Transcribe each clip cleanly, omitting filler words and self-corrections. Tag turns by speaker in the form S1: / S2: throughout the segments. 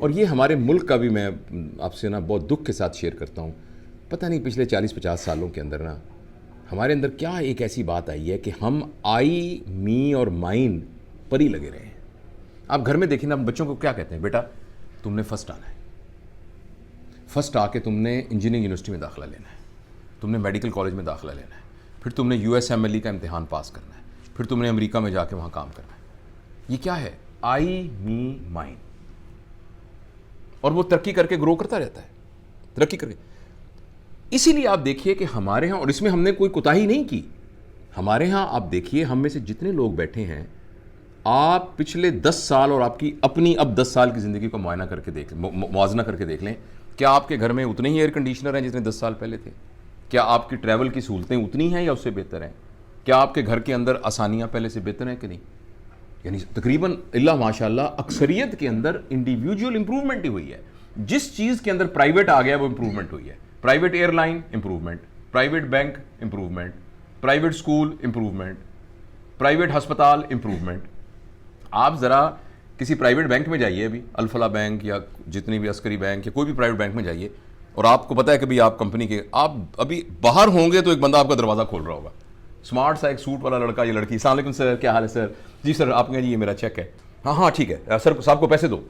S1: اور یہ ہمارے ملک کا بھی میں آپ سے نا بہت دکھ کے ساتھ شیئر کرتا ہوں. پتہ نہیں پچھلے 40-50 سالوں کے اندر نا ہمارے اندر کیا ایک ایسی بات آئی ہے کہ ہم آئی می اور مائن پر ہی لگے رہے ہیں. آپ گھر میں دیکھیں نا بچوں کو کیا کہتے ہیں, بیٹا تم نے فرسٹ آنا ہے, فرسٹ آ کے تم نے انجینئرنگ یونیورسٹی میں داخلہ لینا ہے, تم نے میڈیکل کالج میں داخلہ لینا ہے, پھر تم نے USMLE کا امتحان پاس کرنا ہے, پھر تم نے امریکہ میں جا کے وہاں کام کرنا ہے. یہ کیا ہے؟ آئی می مائن. اور وہ ترقی کر کے گرو کرتا رہتا ہے, ترقی کر کے. اسی لیے آپ دیکھیے کہ ہمارے ہاں, اور اس میں ہم نے کوئی کوتاہی نہیں کی, ہمارے ہاں آپ دیکھیے ہم میں سے جتنے لوگ بیٹھے ہیں, آپ پچھلے 10 سال اور آپ کی اپنی اب 10 سال کی زندگی کو معائنہ کر کے دیکھ لیں, موازنہ کر کے دیکھ لیں. کیا آپ کے گھر میں اتنے ہی ایئر کنڈیشنر ہیں جتنے 10 سال پہلے تھے؟ کیا آپ کی ٹریول کی سہولتیں اتنی ہیں یا اس سے بہتر ہیں؟ کیا آپ کے گھر کے اندر آسانیاں پہلے سے بہتر ہیں کہ نہیں؟ یعنی تقریباً اللہ ماشاء اللہ اکثریت کے اندر انڈیویجول امپروومنٹ ہی ہوئی ہے. جس چیز کے اندر پرائیویٹ آ گیا وہ امپروومنٹ ہوئی ہے. Private air line improvement, private bank improvement, private school improvement, private ہسپتال امپروومنٹ. آپ ذرا کسی پرائیویٹ بینک میں جائیے, ابھی الفلاح بینک یا جتنی بھی عسکری بینک یا کوئی بھی پرائیویٹ بینک میں جائیے, اور آپ کو پتہ ہے کہ بھئی آپ کمپنی کے, آپ ابھی باہر ہوں گے تو ایک بندہ آپ کا دروازہ کھول رہا ہوگا, اسمارٹ سا ایک سوٹ والا لڑکا یا لڑکی, السلام علیکم سر, کیا حال ہے سر؟ جی سر آپ کہیں جی یہ میرا چیک ہے, ہاں ٹھیک ہے سر, صاحب کو پیسے دو,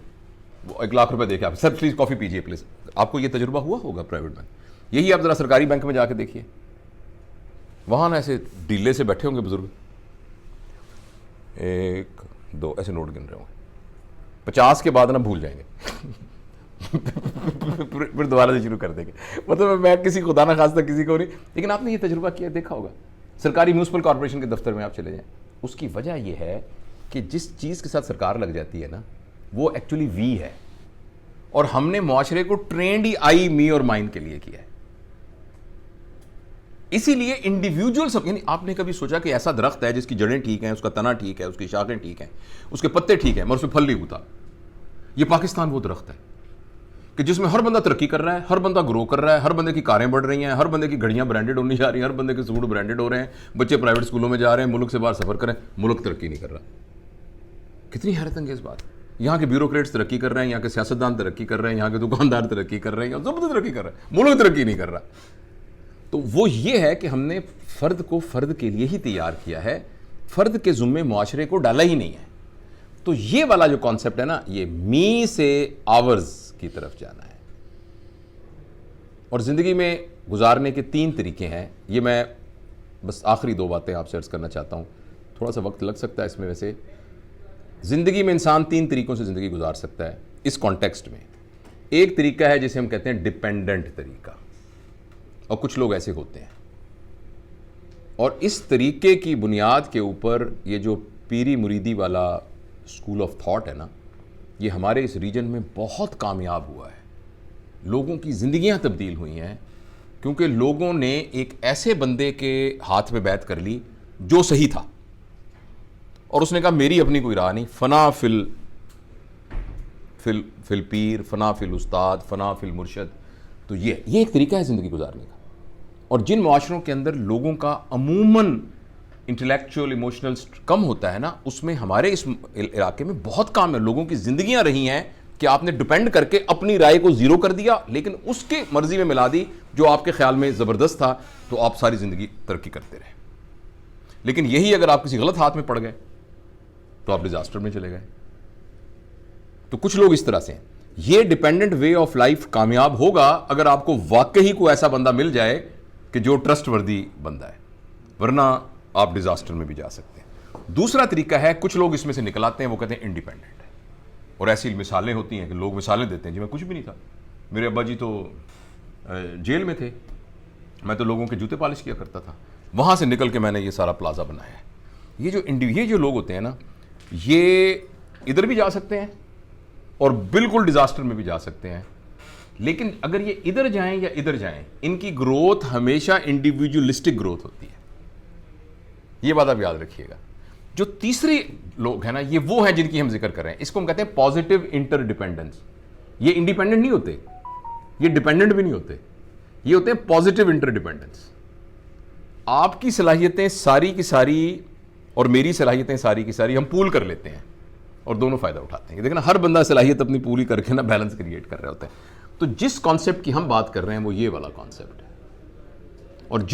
S1: وہ 1 لاکھ روپے دے کے آپ, سر پلیز کافی پیجیے پلیز. آپ کو یہ تجربہ ہوا ہوگا پرائیویٹ بینک. یہی آپ ذرا سرکاری بینک میں جا کے دیکھیے, وہاں نا ایسے ڈیلے سے بیٹھے ہوں گے بزرگ, 1 2 ایسے نوٹ گن رہے ہوں گے, 50 کے بعد نا بھول جائیں گے پھر دوبارہ سے شروع کر دیں گے. مطلب میں کسی خدا نہ خواستہ کسی کو نہیں, لیکن آپ نے یہ تجربہ کیا دیکھا ہوگا, سرکاری میونسپل کارپوریشن کے دفتر میں آپ چلے جائیں, اس کی وجہ یہ ہے کہ جس چیز کے ساتھ سرکار لگ جاتی ہے نا وہ ایکچولی وی ہے, اور ہم نے معاشرے کو ٹرینڈ ہی آئی می اور مائن کے لیے کیا ہے. اسی لیے انڈیویجول سب, یعنی آپ نے کبھی سوچا کہ ایسا درخت ہے جس کی جڑیں ٹھیک ہیں, اس کا تنا ٹھیک ہے, اس کی شاخیں ٹھیک ہیں, اس کے پتے ٹھیک ہیں, مگر اس میں پھل نہیں ہوتا. یہ پاکستان وہ درخت ہے کہ جس میں ہر بندہ ترقی کر رہا ہے, ہر بندہ گرو کر رہا ہے, ہر بندے کی کاریں بڑھ رہی ہیں, ہر بندے کی گھڑیاں برانڈڈ ہونی جا رہی ہیں, ہر بندے کے سوٹ برانڈڈ ہو رہے ہیں, بچے پرائیویٹ اسکولوں میں جا رہے ہیں, ملک سے باہر سفر کریں, ملک ترقی نہیں کر رہا. کتنی حیرت انگیز بات. یہاں کے بیوروکریٹس ترقی کر رہے ہیں, یہاں کے سیاستدان ترقی کر رہے ہیں, یہاں کے دکاندار ترقی کر رہے ہیں, یہاں سب ترقی کر رہے ہیں, ملک ترقی نہیں کر رہا. تو وہ یہ ہے کہ ہم نے فرد کو فرد کے لیے ہی تیار کیا ہے, فرد کے ذمے معاشرے کو ڈالا ہی نہیں ہے. تو یہ والا جو کانسیپٹ ہے نا, یہ می سے آورز کی طرف جانا ہے. اور زندگی میں گزارنے کے 3 طریقے ہیں. یہ میں بس آخری 2 باتیں آپ سے عرض کرنا چاہتا ہوں, تھوڑا سا وقت لگ سکتا ہے اس میں. ویسے زندگی میں انسان 3 طریقوں سے زندگی گزار سکتا ہے اس کانٹیکسٹ میں. ایک طریقہ ہے جسے ہم کہتے ہیں ڈیپینڈنٹ طریقہ, اور کچھ لوگ ایسے ہوتے ہیں. اور اس طریقے کی بنیاد کے اوپر یہ جو پیری مریدی والا اسکول آف تھاٹ ہے نا, یہ ہمارے اس ریجن میں بہت کامیاب ہوا ہے. لوگوں کی زندگیاں تبدیل ہوئی ہیں کیونکہ لوگوں نے ایک ایسے بندے کے ہاتھ میں بیعت کر لی جو صحیح تھا, اور اس نے کہا میری اپنی کوئی راہ نہیں, فنا فل پیر, فنا فل استاد, فنا فل مرشد. تو یہ ایک طریقہ ہے زندگی گزارنے کا. اور جن معاشروں کے اندر لوگوں کا عموماً انٹلیکچوئل ایموشنل کم ہوتا ہے نا, اس میں ہمارے اس علاقے میں بہت کام ہے. لوگوں کی زندگیاں رہی ہیں کہ آپ نے ڈیپینڈ کر کے اپنی رائے کو زیرو کر دیا, لیکن اس کے مرضی میں ملا دی جو آپ کے خیال میں زبردست تھا, تو آپ ساری زندگی ترقی کرتے رہے. لیکن یہی اگر آپ کسی غلط ہاتھ میں پڑ گئے تو آپ ڈیزاسٹر میں چلے گئے. تو کچھ لوگ اس طرح سے ہیں. یہ ڈیپینڈنٹ وے آف لائف کامیاب ہوگا اگر آپ کو واقعی کوئی ایسا بندہ مل جائے کہ جو ٹرسٹ وردی بندہ ہے, ورنہ آپ ڈیزاسٹر میں بھی جا سکتے ہیں. دوسرا طریقہ ہے, کچھ لوگ اس میں سے نکل آتے ہیں, وہ کہتے ہیں انڈیپینڈنٹ ہے. اور ایسی مثالیں ہوتی ہیں کہ لوگ مثالیں دیتے ہیں, جی میں کچھ بھی نہیں تھا, میرے ابا جی تو جیل میں تھے, میں تو لوگوں کے جوتے پالش کیا کرتا تھا, وہاں سے نکل کے میں نے یہ سارا پلازا بنایا ہے. یہ جو لوگ ہوتے ہیں نا, یہ ادھر بھی جا سکتے ہیں اور بالکل ڈیزاسٹر میں بھی جا سکتے ہیں. لیکن اگر یہ ادھر جائیں یا ادھر جائیں, ان کی گروتھ ہمیشہ انڈیویجولسٹک گروتھ ہوتی ہے. یہ بات آپ یاد رکھیے گا. جو تیسرے لوگ ہیں نا, یہ وہ ہیں جن کی ہم ذکر کر رہے ہیں. اس کو ہم کہتے ہیں پازیٹیو انٹر ڈیپینڈنس. یہ انڈیپینڈنٹ نہیں ہوتے, یہ ڈیپینڈنٹ بھی نہیں ہوتے, یہ ہوتے ہیں پازیٹیو انٹر ڈیپینڈنس. آپ کی صلاحیتیں ساری کی ساری اور میری صلاحیتیں ساری کی ساری ہم پول کر لیتے ہیں, اور دونوں فائدہ اٹھاتے ہیں. دیکھنا ہر بندہ صلاحیت اپنی پوری کر کے نا بیلنس کریٹ کر رہے ہوتے ہیں. تو جس کانسیپٹ کی ہم بات کر رہے ہیں وہ یہ والا کانسیپٹ ہے. اور جو